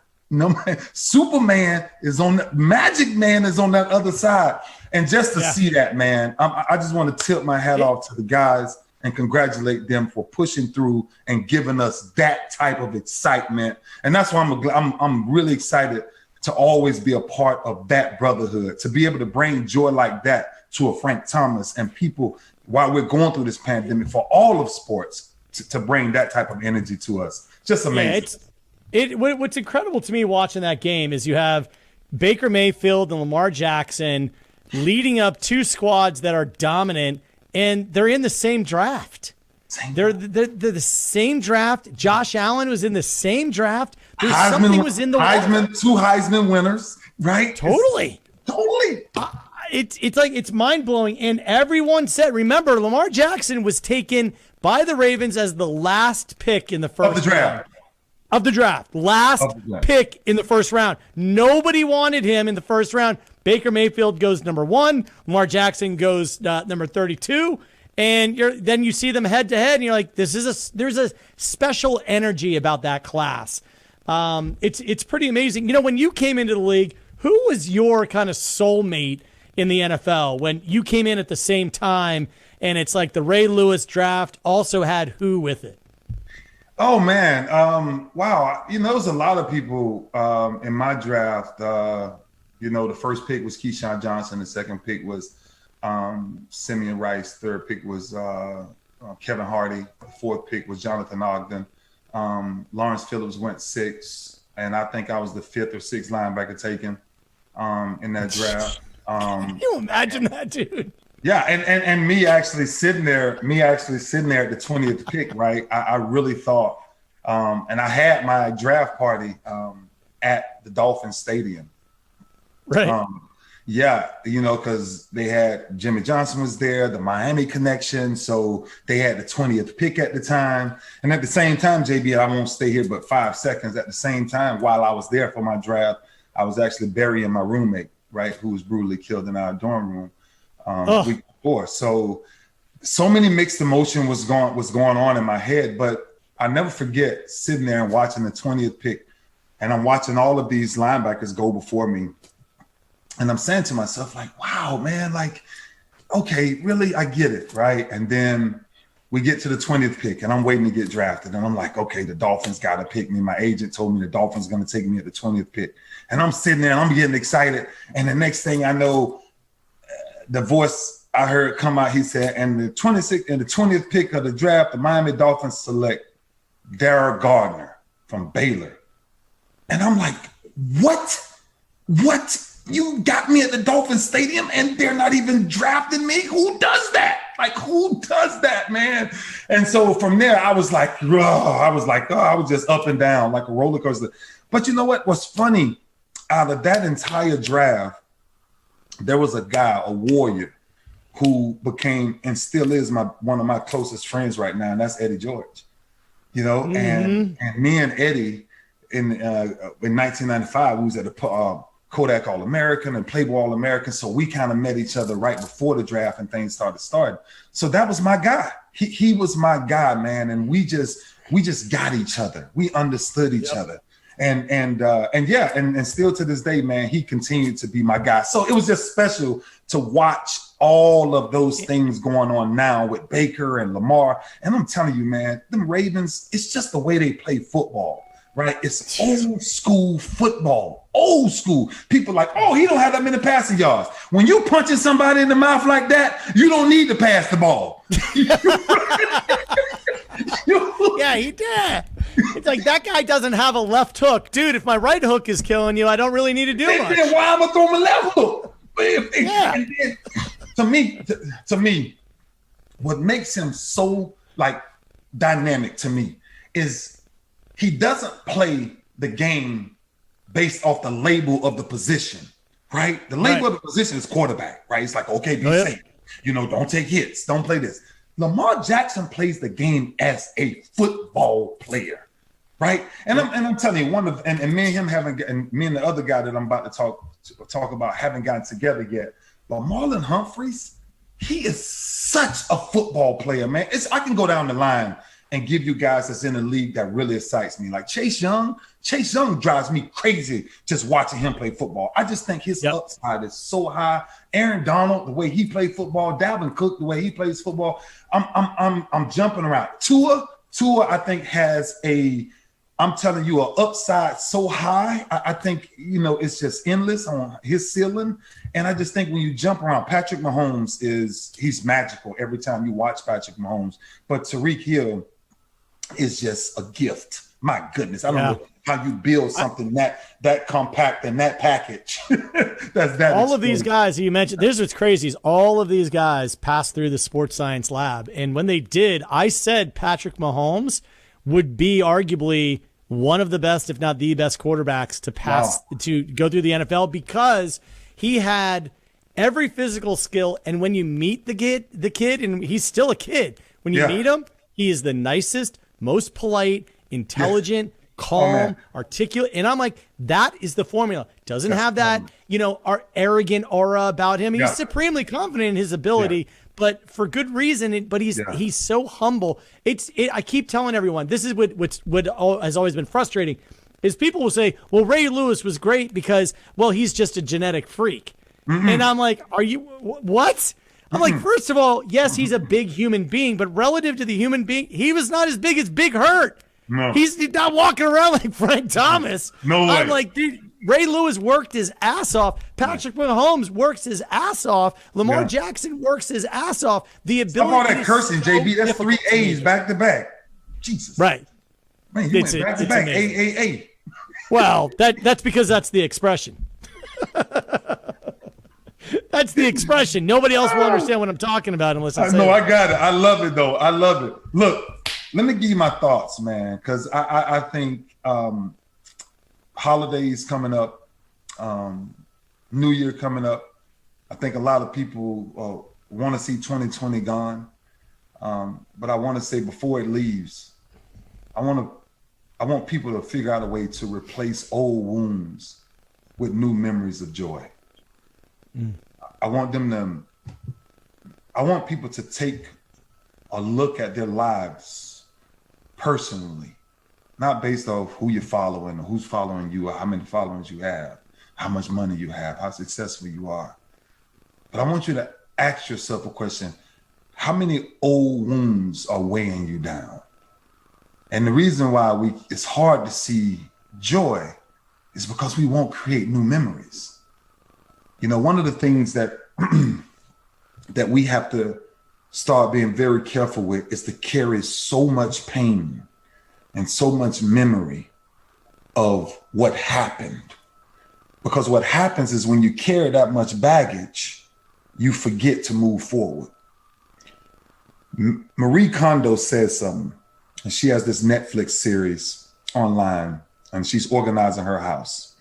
Superman is on the Magic Man is on that other side. And just to see that, man, I just want to tip my hat off to the guys and congratulate them for pushing through and giving us that type of excitement. And that's why I'm really excited to always be a part of that brotherhood, to be able to bring joy like that to a Frank Thomas and people while we're going through this pandemic for all of sports to bring that type of energy to us. Just amazing. What's incredible to me watching that game is you have Baker Mayfield and Lamar Jackson leading up 2 squads that are dominant, and they're in the same draft. They're the same draft. Josh Allen was in the same draft. Something was in the Heisman, 2 Heisman winners, right? Totally. It's mind blowing. And everyone said, remember, Lamar Jackson was taken by the Ravens as the last pick in the first round. Of the draft. Pick in the first round. Nobody wanted him in the first round. Baker Mayfield goes number 1. Lamar Jackson goes number 32. And then you see them head to head, and you're like, there's a special energy about that class. It's pretty amazing. You know, when you came into the league, who was your kind of soulmate in the NFL when you came in at the same time? And it's like the Ray Lewis draft also had who with it? Oh man, wow. You know, there was a lot of people in my draft. The first pick was Keyshawn Johnson. The second pick was Simeon Rice. Third pick was Kevin Hardy. The fourth pick was Jonathan Ogden. Lawrence Phillips went 6, and I think I was the 5th or 6th linebacker taken in that draft. Can you imagine that, dude? Yeah, and me actually sitting there at the 20th pick, right? I really thought, and I had my draft party at the Dolphins Stadium. Right. Yeah, because they had Jimmy Johnson was there, the Miami connection, so they had the 20th pick at the time. And at the same time, JB, I won't stay here but 5 seconds. At the same time, while I was there for my draft, I was actually burying my roommate, right, who was brutally killed in our dorm room. Week before. So many mixed emotion was going on in my head, but I never forget sitting there and watching the 20th pick, and I'm watching all of these linebackers go before me. And I'm saying to myself, like, wow, man, like, okay, really, I get it, right? And then we get to the 20th pick, and I'm waiting to get drafted. And I'm like, okay, the Dolphins got to pick me. My agent told me the Dolphins going to take me at the 20th pick. And I'm sitting there, and I'm getting excited. And the next thing I know, the voice I heard come out, he said, and the 20th pick of the draft, the Miami Dolphins select Darrell Gardner from Baylor. And I'm like, what? You got me at the Dolphins Stadium and they're not even drafting me? Who does that? Like, who does that, man? And so from there, I was like, I was just up and down like a roller coaster. But you know what? What's funny, out of that entire draft, there was a guy, a warrior, who became and still is one of my closest friends right now, and that's Eddie George. And me and Eddie in 1995, we was at the Kodak All-American and Playboy All-American, so we kind of met each other right before the draft and things started. So that was my guy. He was my guy, man, and we just got each other. We understood each other. And still to this day, man, he continued to be my guy. So it was just special to watch all of those things going on now with Baker and Lamar. And I'm telling you, man, them Ravens, it's just the way they play football, right? It's old school football, old school. People like, oh, he don't have that many passing yards. When you punching somebody in the mouth like that, you don't need to pass the ball. Yeah, he did. It's like, that guy doesn't have a left hook. Dude, if my right hook is killing you, I don't really need to do much. Then why am I throwing my left hook? And then, to me, what makes him so like dynamic to me is he doesn't play the game based off the label of the position, right? The label of the position is quarterback, right? It's like, okay, be safe. Don't take hits. Don't play this. Lamar Jackson plays the game as a football player, right? And I'm telling you, and me and him and me and the other guy that I'm about to talk about haven't gotten together yet. But Marlon Humphreys, he is such a football player, man. I can go down the line and give you guys that's in the league that really excites me. Like Chase Young drives me crazy just watching him play football. I just think his upside is so high. Aaron Donald, the way he played football, Dalvin Cook, the way he plays football. I'm jumping around. Tua, I think has I'm telling you, an upside so high. I think, it's just endless on his ceiling. And I just think when you jump around, Patrick Mahomes he's magical every time you watch Patrick Mahomes. But Tyreek Hill is just a gift. My goodness. I don't know how you build something that compact and that package. That's that. All of these guys you mentioned, this is what's crazy, is all of these guys passed through the sports science lab. And when they did, I said Patrick Mahomes would be arguably one of the best, if not the best quarterbacks to go through the NFL, because he had every physical skill. And when you meet the kid, and he's still a kid, when you meet him, he is the nicest, most polite, intelligent, calm, articulate. And I'm like, that is the formula. Doesn't have that, our arrogant aura about him. He's supremely confident in his ability, but for good reason. But he's so humble. I keep telling everyone, this is what has always been frustrating, is people will say, well, Ray Lewis was great because, well, he's just a genetic freak. Mm-hmm. And I'm like, are you, what? I'm like, first of all, yes, he's a big human being, but relative to the human being, he was not as big as Big Hurt. No. He's not walking around like Frank Thomas. No way. I'm like, dude, Ray Lewis worked his ass off. Patrick Mahomes works his ass off. Lamar Jackson works his ass off. The ability. Stop all that cursing, JB. That's 3 A's back to back. Jesus. Right. Man, you went back to back. A. Well, that's because that's the expression. That's the expression. Nobody else will understand what I'm talking about unless I say No, it. I got it. I love it, though. I love it. Look, let me give you my thoughts, man, because I think holidays coming up, New Year coming up. I think a lot of people want to see 2020 gone, but I want to say before it leaves, I want people to figure out a way to replace old wounds with new memories of joy. I want people to take a look at their lives personally, not based off who you're following or who's following you or how many followers you have, how much money you have, how successful you are. But I want you to ask yourself a question: how many old wounds are weighing you down? And the reason why it's hard to see joy is because we won't create new memories. You know, one of the things that that we have to start being very careful with is to carry so much pain and so much memory of what happened. Because what happens is when you carry that much baggage, you forget to move forward. Marie Kondo says something, and she has this Netflix series online, and she's organizing her house.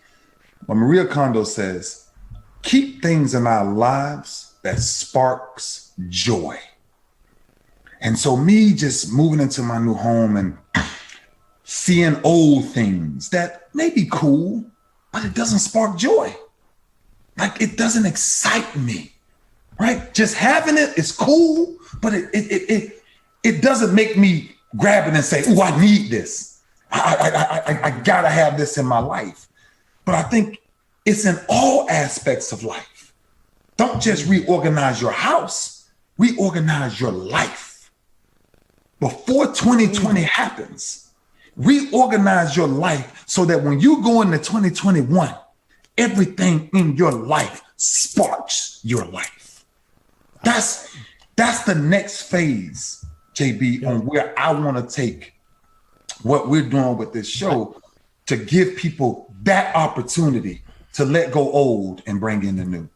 But Maria Kondo says, keep things in our lives that sparks joy. And so me just moving into my new home and seeing old things that may be cool, but it doesn't spark joy. Like, it doesn't excite me, right? Just having it is cool, but it doesn't make me grab it and say, "Oh, I need this. I gotta have this in my life." But I think it's in all aspects of life. Don't just reorganize your house, reorganize your life. Before 2020 happens, reorganize your life so that when you go into 2021, everything in your life sparks your life. That's the next phase, JB, on where I want to take what we're doing with this show to give people that opportunity to let go old and bring in the new.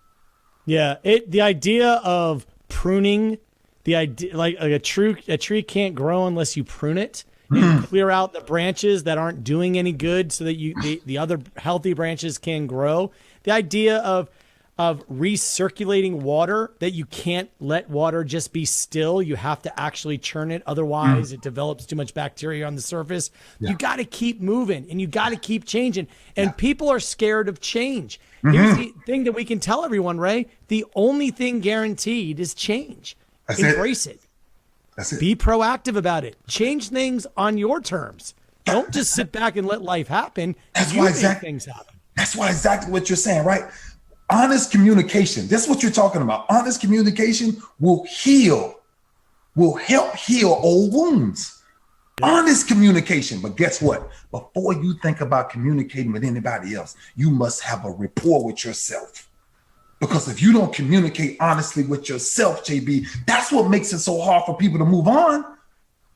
Yeah, the idea of pruning, the idea like a tree can't grow unless you prune it. You clear out the branches that aren't doing any good so that the other healthy branches can grow. The idea of recirculating water, that you can't let water just be still. You have to actually churn it. Otherwise, it develops too much bacteria on the surface. Yeah. You got to keep moving and you got to keep changing. And people are scared of change. Here's the thing that we can tell everyone, Ray. The only thing guaranteed is change. Embrace it. That's it. Be proactive about it. Change things on your terms. Don't just sit back and let life happen. That's why things happen. That's why exactly what you're saying, right? Honest communication. That's what you're talking about. Honest communication will help heal old wounds. Honest communication. But guess what? Before you think about communicating with anybody else, you must have a rapport with yourself. Because if you don't communicate honestly with yourself, JB, that's what makes it so hard for people to move on.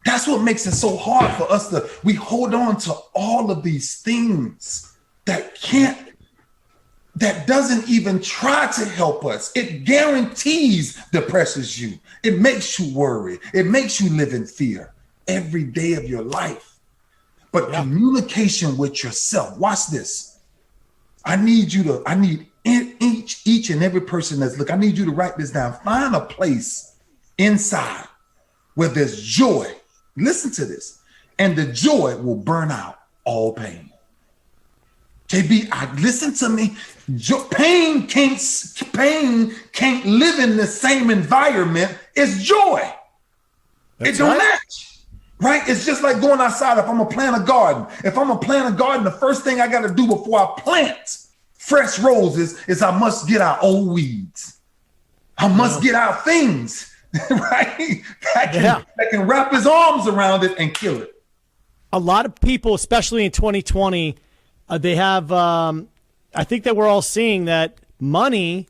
That's what makes it so hard for us we hold on to all of these things that doesn't even try to help us. It guarantees depresses you. It makes you worry. It makes you live in fear every day of your life. But communication with yourself, watch this. I need each and every person that's looking, I need you to write this down. Find a place inside where there's joy. Listen to this. And the joy will burn out all pain. JB, listen to me. Pain can't live in the same environment as joy. It don't match, right? It's just like going outside. If I'm gonna plant a garden, the first thing I got to do before I plant fresh roses is I must get out old weeds. I must get out things, right? That can wrap his arms around it and kill it. a lot of people, especially in 2020, they have, I think that we're all seeing that money,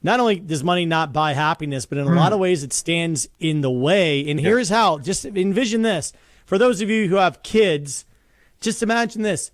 not only does money not buy happiness, but in a lot of ways it stands in the way. And here's how. Just envision this. For those of you who have kids, just imagine this.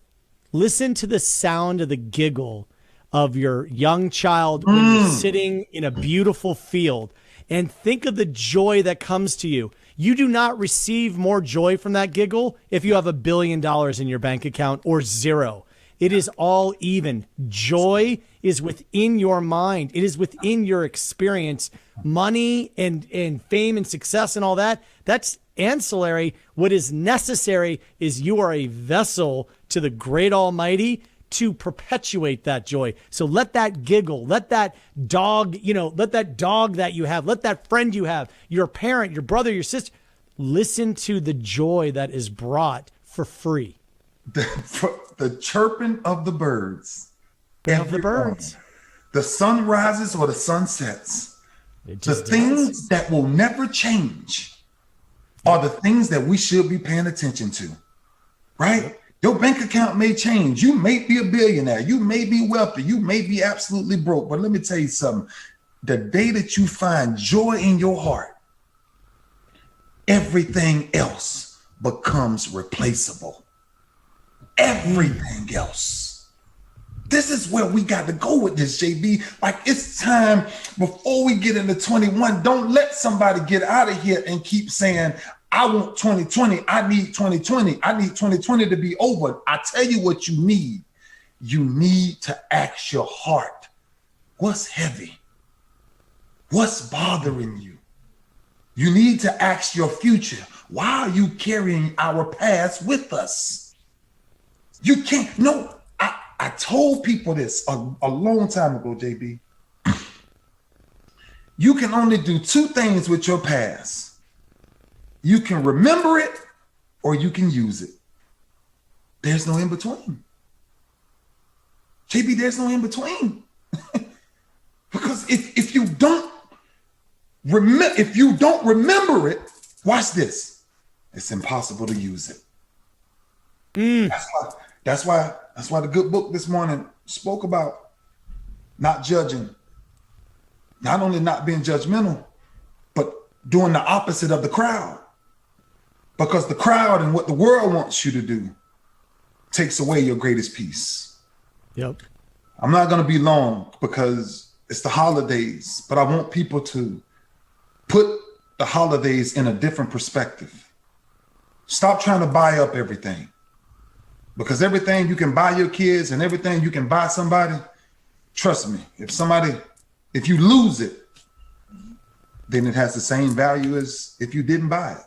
Listen to the sound of the giggle of your young child when you're sitting in a beautiful field, and think of the joy that comes to you. You do not receive more joy from that giggle if you have $1 billion in your bank account or zero. It is all even. Joy is within your mind. It is within your experience. Money and fame and success and all that, that's ancillary. What is necessary is you are a vessel to the great Almighty to perpetuate that joy. So let that giggle, let that dog, let that dog that you have, let that friend you have, your parent, your brother, your sister, listen to the joy that is brought for free. The chirping of the birds. Of the birds. The sun rises or the sun sets. The things that will never change are the things that we should be paying attention to, right? Yep. Your bank account may change. You may be a billionaire. You may be wealthy. You may be absolutely broke. But let me tell you something. The day that you find joy in your heart, everything else becomes replaceable. Everything else. This is where we got to go with this, JB. Like, it's time before we get into 21. Don't let somebody get out of here and keep saying, I want 2020. I need 2020. I need 2020 to be over. I tell you what you need. You need to ask your heart, what's heavy? What's bothering you? You need to ask your future, why are you carrying our past with us? You can't, no, I told people this a long time ago, JB. You can only do two things with your past. You can remember it or you can use it. There's no in between. JB, there's no in between. Because if you don't remember it, watch this. It's impossible to use it. That's why the good book this morning spoke about not judging, not only not being judgmental, but doing the opposite of the crowd. Because the crowd and what the world wants you to do takes away your greatest peace. Yep. I'm not going to be long because it's the holidays, but I want people to put the holidays in a different perspective. Stop trying to buy up everything. Because everything you can buy your kids and everything you can buy somebody, trust me, if you lose it, then it has the same value as if you didn't buy it.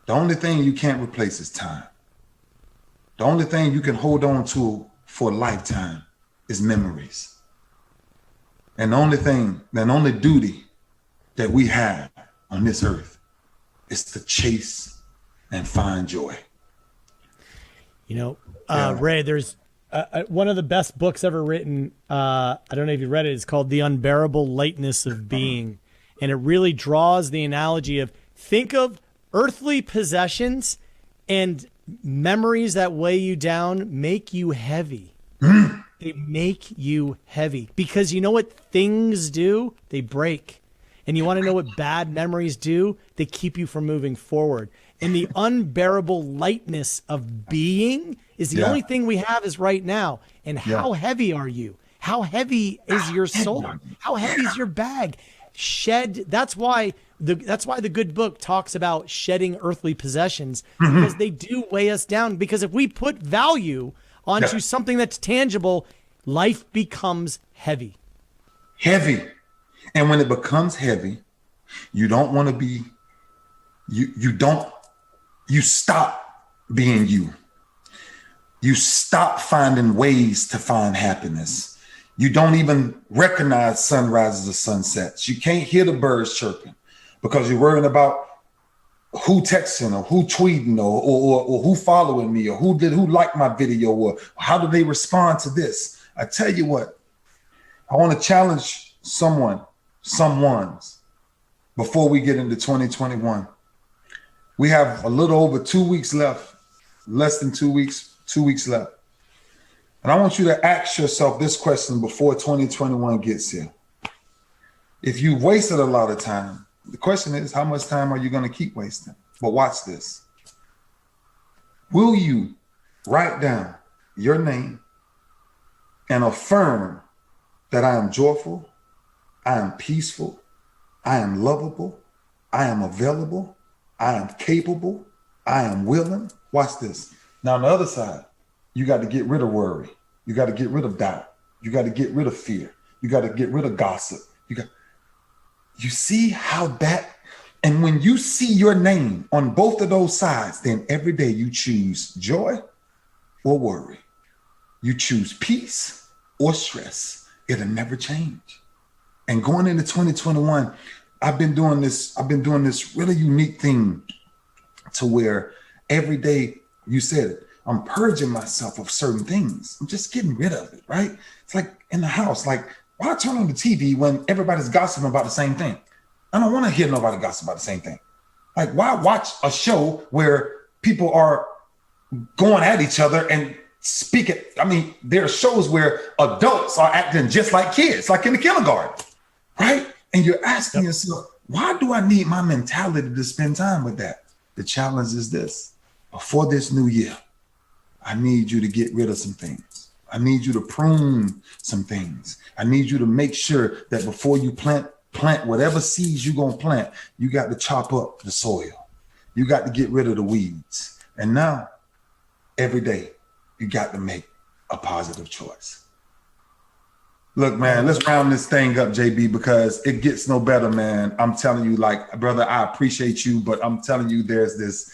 The only thing you can't replace is time. The only thing you can hold on to for a lifetime is memories. And the only duty that we have on this earth is to chase and find joy. Ray, there's one of the best books ever written. I don't know if you read it. It's called The Unbearable Lightness of Being. And it really draws the analogy of, think of earthly possessions and memories that weigh you down make you heavy. They make you heavy because you know what things do? They break. And you want to know what bad memories do? They keep you from moving forward. And the unbearable lightness of being is the only thing we have is right now. And how heavy are you? How heavy is your soul? How heavy is your bag? That's why the good book talks about shedding earthly possessions, because they do weigh us down. Because if we put value onto something that's tangible, life becomes heavy. Heavy. And when it becomes heavy, you don't want to be, you stop being you. You stop finding ways to find happiness. You don't even recognize sunrises or sunsets. You can't hear the birds chirping because you're worrying about who texting or who tweeting or who following me or who liked my video or how do they respond to this. I tell you what, I want to challenge someone's before we get into 2021. We have a little over 2 weeks left less than 2 weeks, 2 weeks left. And I want you to ask yourself this question before 2021 gets here. If you've wasted a lot of time, the question is, how much time are you going to keep wasting? But watch this. Will you write down your name and affirm that I am joyful, I am peaceful, I am lovable, I am available, I am capable, I am willing? Watch this. Now on the other side, you got to get rid of worry. You got to get rid of doubt. You got to get rid of fear. You got to get rid of gossip. You see how that, and when you see your name on both of those sides, then every day you choose joy or worry. You choose peace or stress. It'll never change. And going into 2021, I've been doing this really unique thing to where every day, you said it, I'm purging myself of certain things. I'm just getting rid of it, right? It's like in the house, like, why turn on the TV when everybody's gossiping about the same thing? I don't want to hear nobody gossip about the same thing. Like, why watch a show where people are going at each other and speaking? I mean, there are shows where adults are acting just like kids, like in the kindergarten, right? And you're asking yourself, why do I need my mentality to spend time with that? The challenge is this. Before this new year, I need you to get rid of some things. I need you to prune some things. I need you to make sure that before you plant whatever seeds you're going to plant, you got to chop up the soil. You got to get rid of the weeds. And now, every day, you got to make a positive choice. Look, man, let's round this thing up, JB, because it gets no better, man. I'm telling you, like, brother, I appreciate you, but I'm telling you, there's this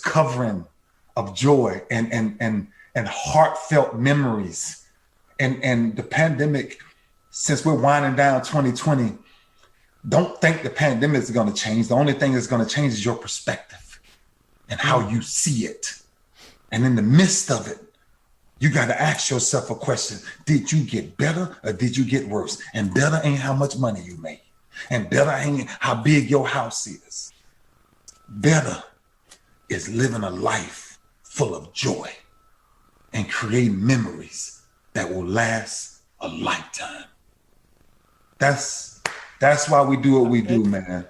covering of joy and heartfelt memories. And the pandemic, since we're winding down 2020, don't think the pandemic is going to change. The only thing that's going to change is your perspective and how you see it. And in the midst of it, you got to ask yourself a question. Did you get better or did you get worse? And better ain't how much money you made. And better ain't how big your house is. Better is living a life full of joy and creating memories that will last a lifetime. That's why we do what we do, man.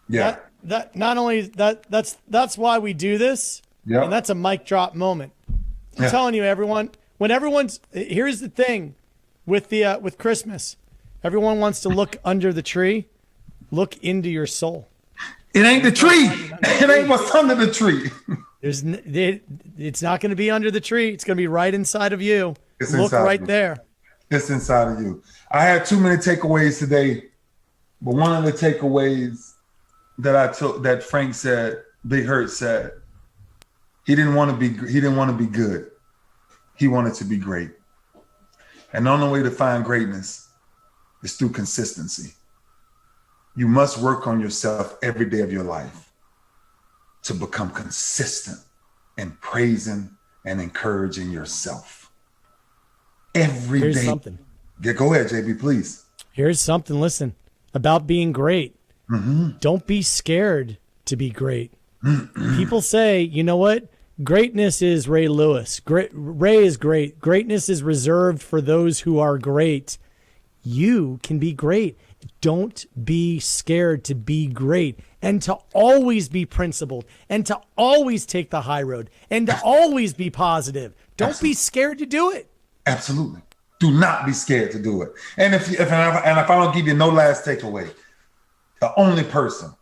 Yeah. That not only that's why we do this. Yeah. And that's a mic drop moment. I'm telling you, everyone, here's the thing with Christmas, everyone wants to look under the tree, look into your soul. It ain't the tree. It ain't what's under the tree. It's not going to be under the tree. It's going to be right inside of you. Look right there. It's inside of you. I had too many takeaways today, but one of the takeaways that I took, that Frank said, Big Hurt said, he didn't want to be good. He wanted to be great. And the only way to find greatness is through consistency. You must work on yourself every day of your life to become consistent in praising and encouraging yourself. Here's day. Something. Yeah, go ahead, JB, please. Here's something, listen, about being great. Mm-hmm. Don't be scared to be great. Mm-hmm. People say, you know what? Greatness is Ray Lewis. Ray is great. Greatness is reserved for those who are great. You can be great. Don't be scared to be great and to always be principled and to always take the high road and to always be positive. Don't be scared to do it. Absolutely. Do not be scared to do it. And if I don't give you no last takeaway, the only person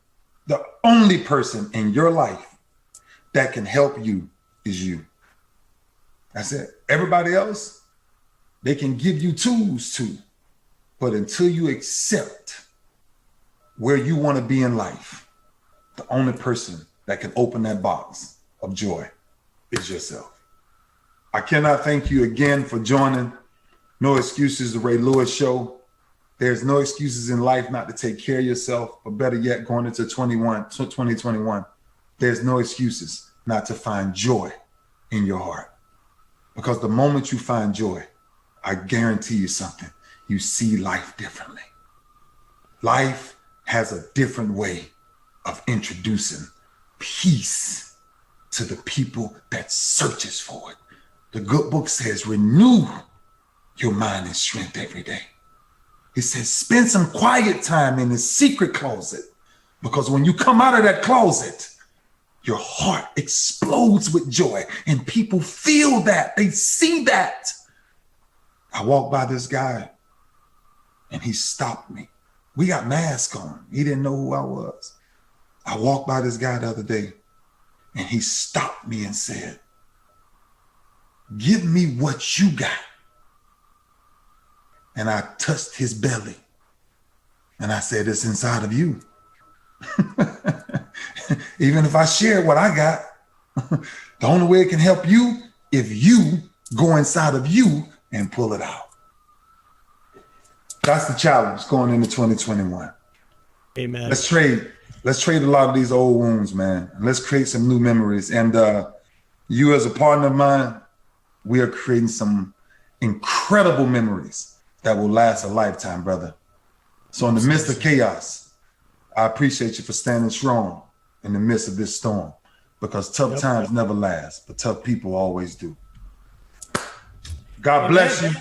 in your life that can help you is you. That's it. Everybody else, they can give you tools to. But until you accept where you want to be in life, the only person that can open that box of joy is yourself. I cannot thank you again for joining No Excuses, the Ray Lewis Show. There's no excuses in life not to take care of yourself, but better yet, going into 2021, there's no excuses not to find joy in your heart. Because the moment you find joy, I guarantee you something. You see life differently. Life has a different way of introducing peace to the people that searches for it. The good book says, renew your mind and strength every day. It says, spend some quiet time in the secret closet, because when you come out of that closet, your heart explodes with joy and people feel that, they see that. I walked by this guy and he stopped me. We got masks on. He didn't know who I was. I walked by this guy the other day and he stopped me and said, give me what you got. And I touched his belly and I said, it's inside of you. Even if I share what I got, the only way it can help you, if you go inside of you and pull it out. That's the challenge going into 2021. Amen. Let's trade a lot of these old wounds, man. And let's create some new memories. And you as a partner of mine, we are creating some incredible memories that will last a lifetime, brother. So in the midst of chaos, I appreciate you for standing strong in the midst of this storm, because tough times never last, but tough people always do. God bless you.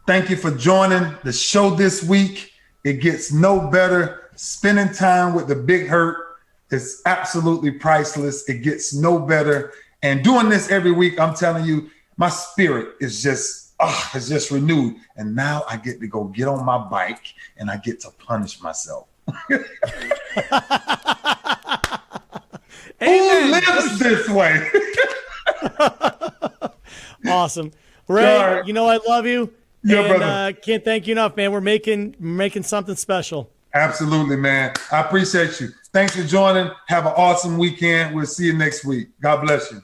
Thank you for joining the show this week. It gets no better. Spending time with the Big Hurt is absolutely priceless. It gets no better. And doing this every week, I'm telling you, my spirit is just renewed. And now I get to go get on my bike and I get to punish myself. Who lives this way? Awesome. Ray, you know I love you. Yeah, and, brother. Can't thank you enough, man. We're making something special. Absolutely, man. I appreciate you. Thanks for joining. Have an awesome weekend. We'll see you next week. God bless you.